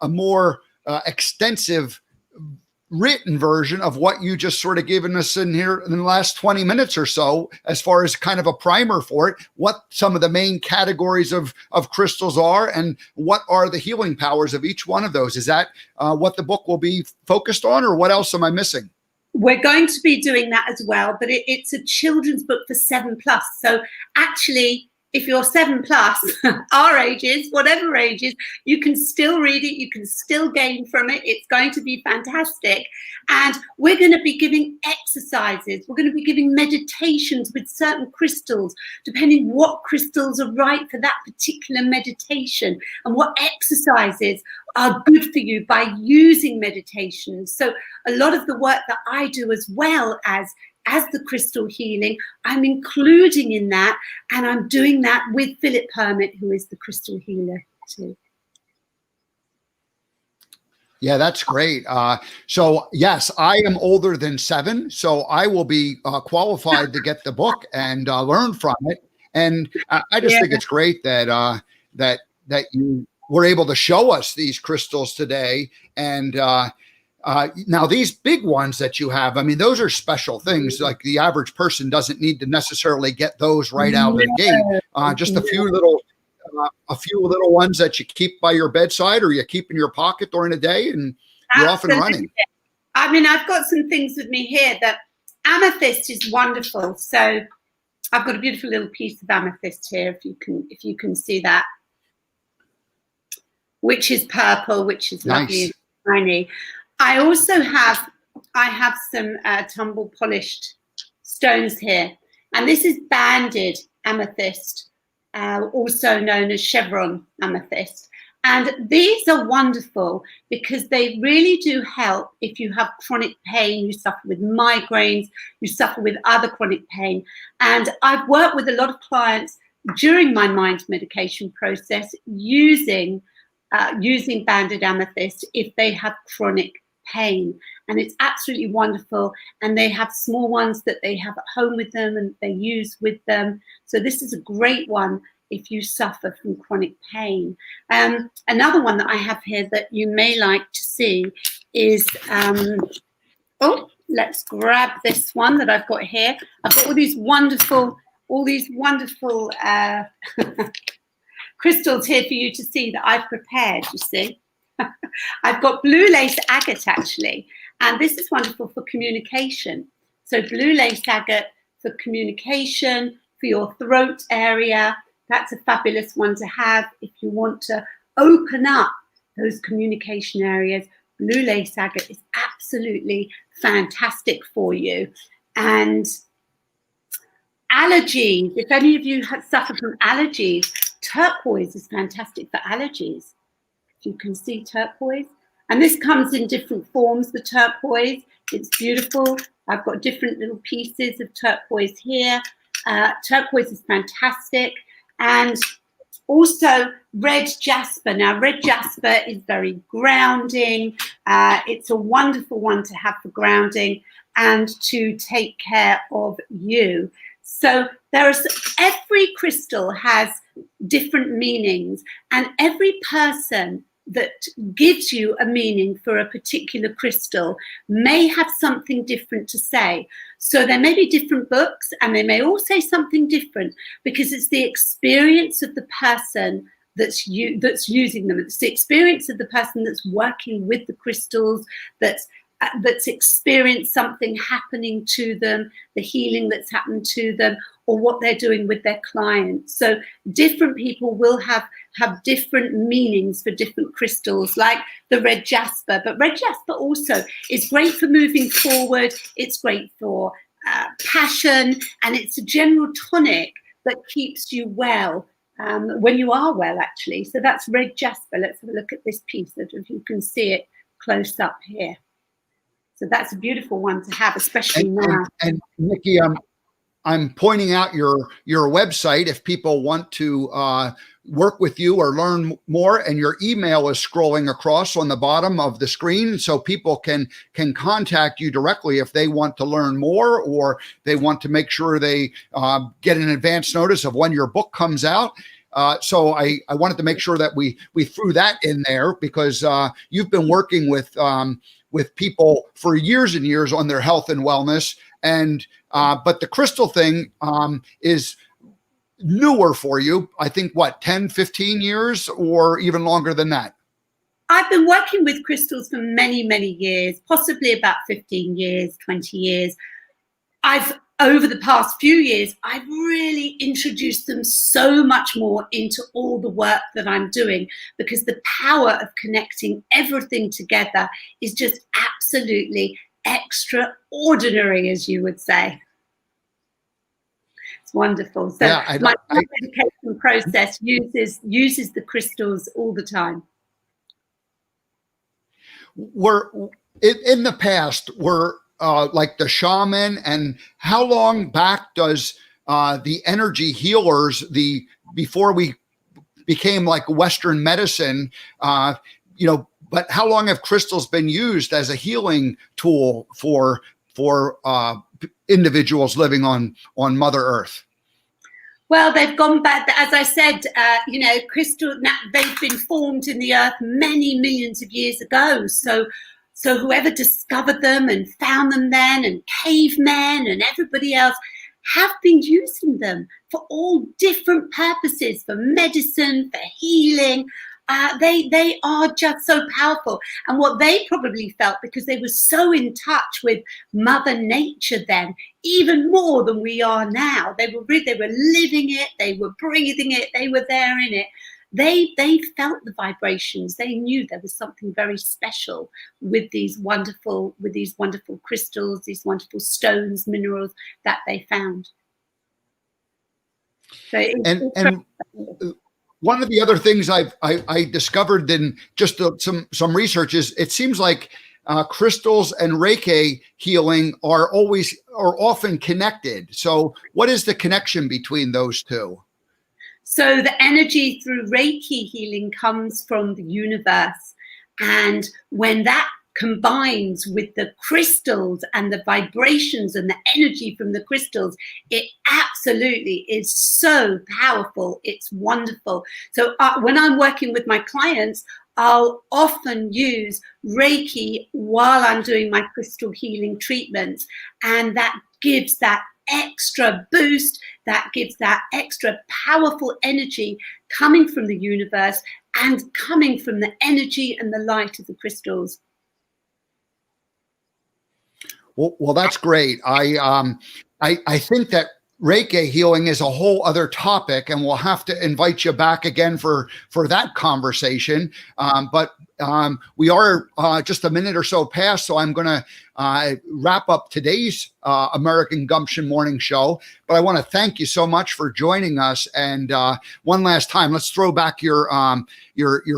a more extensive written version of what you just sort of given us in here in the last 20 minutes or so, as far as kind of a primer for it, what some of the main categories of crystals are and what are the healing powers of each one of those. Is that what the book will be focused on, or what else am I missing? We're going to be doing that as well, but it's a children's book for 7+. So actually, if you're 7+, our ages, whatever ages, you can still read it. You can still gain from it. It's going to be fantastic. And we're going to be giving exercises. We're going to be giving meditations with certain crystals, depending what crystals are right for that particular meditation, and what exercises are good for you by using meditation. So a lot of the work that I do, as well as the crystal healing, I'm including in that, and I'm doing that with Philip Hermit, who is the crystal healer too. Yeah, that's great. So yes, I am older than 7, so I will be qualified to get the book and learn from it. And I just think it's great that that you were able to show us these crystals today. And now these big ones that you have, I mean, those are special things. Like the average person doesn't need to necessarily get those right out of the gate. Just a few little ones that you keep by your bedside or you keep in your pocket during the day, and you're off and running. I mean, I've got some things with me here. That amethyst is wonderful. So I've got a beautiful little piece of amethyst here, if you can see that, which is purple, which is lovely and shiny. I also have some tumble polished stones here, and this is banded amethyst, also known as chevron amethyst. And these are wonderful because they really do help if you have chronic pain, you suffer with migraines, you suffer with other chronic pain. And I've worked with a lot of clients during my mind medication process using banded amethyst if they have chronic pain. And it's absolutely wonderful. And they have small ones that they have at home with them and they use with them. So this is a great one if you suffer from chronic pain. Another one that I have here that you may like to see is, let's grab this one that I've got here. I've got all these wonderful crystals here for you to see that I've prepared, you see. I've got blue lace agate actually, and this is wonderful for communication. So blue lace agate for communication, for your throat area. That's a fabulous one to have if you want to open up those communication areas. Blue lace agate is absolutely fantastic for you. And allergies, if any of you suffer from allergies, turquoise is fantastic for allergies. You can see turquoise, and this comes in different forms, the turquoise. It's beautiful. I've got different little pieces of turquoise here. Turquoise is fantastic. And also red jasper. Now, red jasper is very grounding. It's a wonderful one to have for grounding and to take care of you. So every crystal has different meanings, and every person that gives you a meaning for a particular crystal may have something different to say. So there may be different books, and they may all say something different, because it's the experience of the person that's using them. It's the experience of the person that's working with the crystals, that's experienced something happening to them, the healing that's happened to them, or what they're doing with their clients. So different people will have different meanings for different crystals, like the red jasper. But red jasper also is great for moving forward. It's great for passion, and it's a general tonic that keeps you well when you are well, actually. So that's red jasper. Let's have a look at this piece, so if you can see it close up here. So that's a beautiful one to have, especially now. And Nikki, I'm pointing out your website if people want to work with you or learn more, and your email is scrolling across on the bottom of the screen, so people can contact you directly if they want to learn more, or they want to make sure they get an advance notice of when your book comes out. So I wanted to make sure that we threw that in there, because you've been working with people for years and years on their health and wellness. And but the crystal thing is newer for you. I think, what, 10, 15 years or even longer than that? I've been working with crystals for many, many years, possibly about 15 years, 20 years. Over the past few years, I've really introduced them so much more into all the work that I'm doing, because the power of connecting everything together is just absolutely extraordinary, as you would say. It's wonderful. So yeah, my medication process uses the crystals all the time. In the past, like the shaman, and how long back does the energy healers, before we became like Western medicine, but how long have crystals been used as a healing tool for individuals living on Mother Earth? Well, they've gone back, as I said, crystal, they've been formed in the earth many millions of years ago. So whoever discovered them and found them then, and cavemen and everybody else, have been using them for all different purposes, for medicine, for healing. They are just so powerful. And what they probably felt, because they were so in touch with Mother Nature then, even more than we are now. They were living it, they were breathing it, they were there in it. They felt the vibrations. They knew there was something very special with these wonderful crystals, these wonderful stones, minerals that they found. So and one of the other things I discovered in just some research is, it seems like crystals and Reiki healing are often connected. So what is the connection between those two? So the energy through Reiki healing comes from the universe. And when that combines with the crystals and the vibrations and the energy from the crystals, it absolutely is so powerful. It's wonderful. So when I'm working with my clients, I'll often use Reiki while I'm doing my crystal healing treatments, and that gives that extra boost, that gives that extra powerful energy coming from the universe and coming from the energy and the light of the crystals. Well, that's great. I think that Reiki healing is a whole other topic, and we'll have to invite you back again for that conversation. But we are just a minute or so past, so I'm going to wrap up today's American Gumption Morning Show. But I want to thank you so much for joining us. And one last time, let's throw back your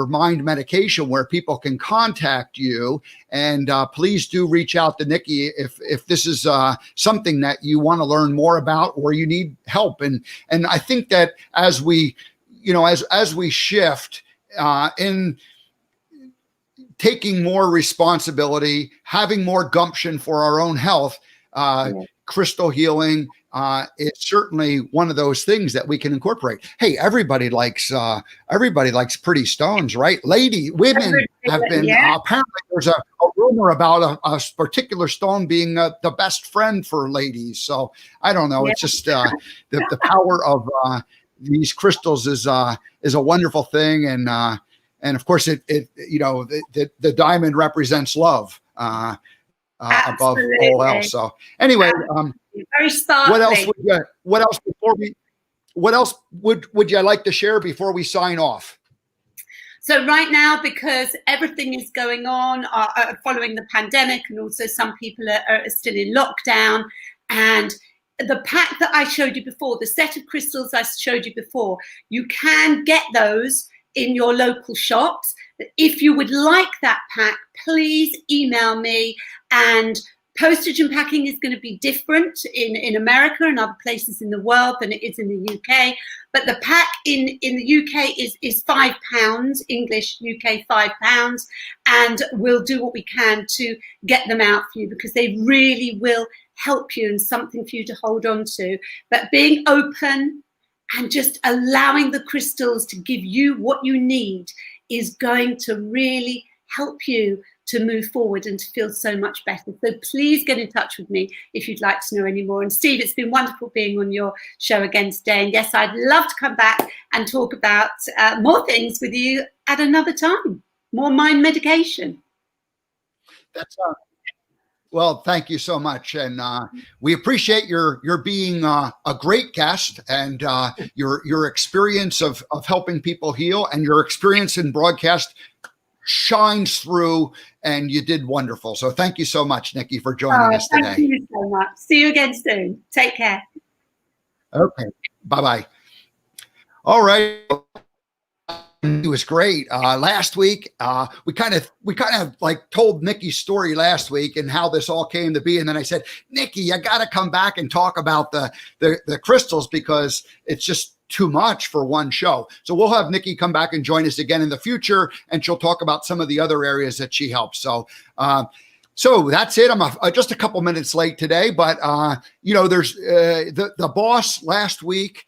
mind medication where people can contact you. And please do reach out to Nikki if this is something that you want to learn more about or you need help. And I think that as we shift in taking more responsibility, having more gumption for our own health, crystal healing is certainly one of those things that we can incorporate. Hey, everybody likes pretty stones, right? Women have been, apparently there's a rumor about a particular stone being the best friend for ladies. So I don't know. It's just the power of these crystals is a wonderful thing. And of course, the diamond represents love above all else. So anyway, very sparkly. What else would you like to share before we sign off? So right now, because everything is going on following the pandemic, and also some people are still in lockdown, and the pack that I showed you before, the set of crystals I showed you before, you can get those in your local shops. If you would like that pack, please email me. And postage and packing is going to be different in America and other places in the world than it is in the UK. But the pack in the UK is £5, English UK £5, and we'll do what we can to get them out for you, because they really will help you and something for you to hold on to. But being open and just allowing the crystals to give you what you need is going to really help you to move forward and to feel so much better. So please get in touch with me if you'd like to know any more. And Steve, it's been wonderful being on your show again today. And yes, I'd love to come back and talk about more things with you at another time, more mind medication. That's well, thank you so much. And we appreciate your being a great guest, and your experience of helping people heal, and your experience in broadcast shines through, and you did wonderful. So thank you so much, Nikki, for joining us today. Thank you so much. See you again soon. Take care. Okay. Bye-bye. All right. It was great. Last week, we kind of like told Nikki's story last week and how this all came to be. And then I said, Nikki, you got to come back and talk about the crystals, because it's just too much for one show. So we'll have Nikki come back and join us again in the future, and she'll talk about some of the other areas that she helps. So that's it. I'm just a couple minutes late today, but there's the boss last week.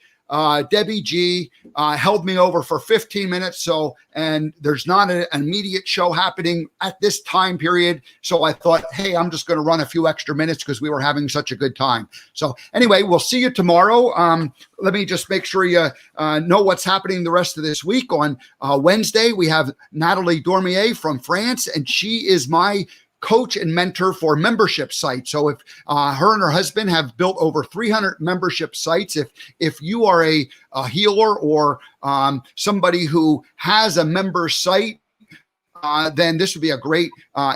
Debbie G held me over for 15 minutes. And there's not an immediate show happening at this time period. So I thought, hey, I'm just going to run a few extra minutes because we were having such a good time. So anyway, we'll see you tomorrow. Let me just make sure you know what's happening the rest of this week. On Wednesday, we have Natalie Dormier from France, and she is my coach and mentor for membership sites. So if her and her husband have built over 300 membership sites, if you are a healer or somebody who has a member site, then this would be a great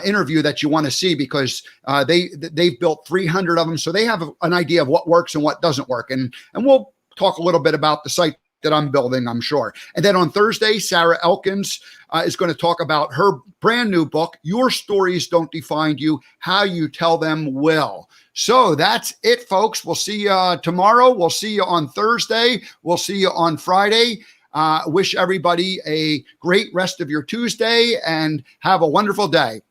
interview that you want to see, because they've built 300 of them. So they have an idea of what works and what doesn't work. And we'll talk a little bit about the site that I'm building, I'm sure. And then on Thursday, Sarah Elkins is going to talk about her brand new book, Your Stories Don't Define You, How You Tell Them Will. So that's it, folks. We'll see you tomorrow. We'll see you on Thursday. We'll see you on Friday. Wish everybody a great rest of your Tuesday, and have a wonderful day.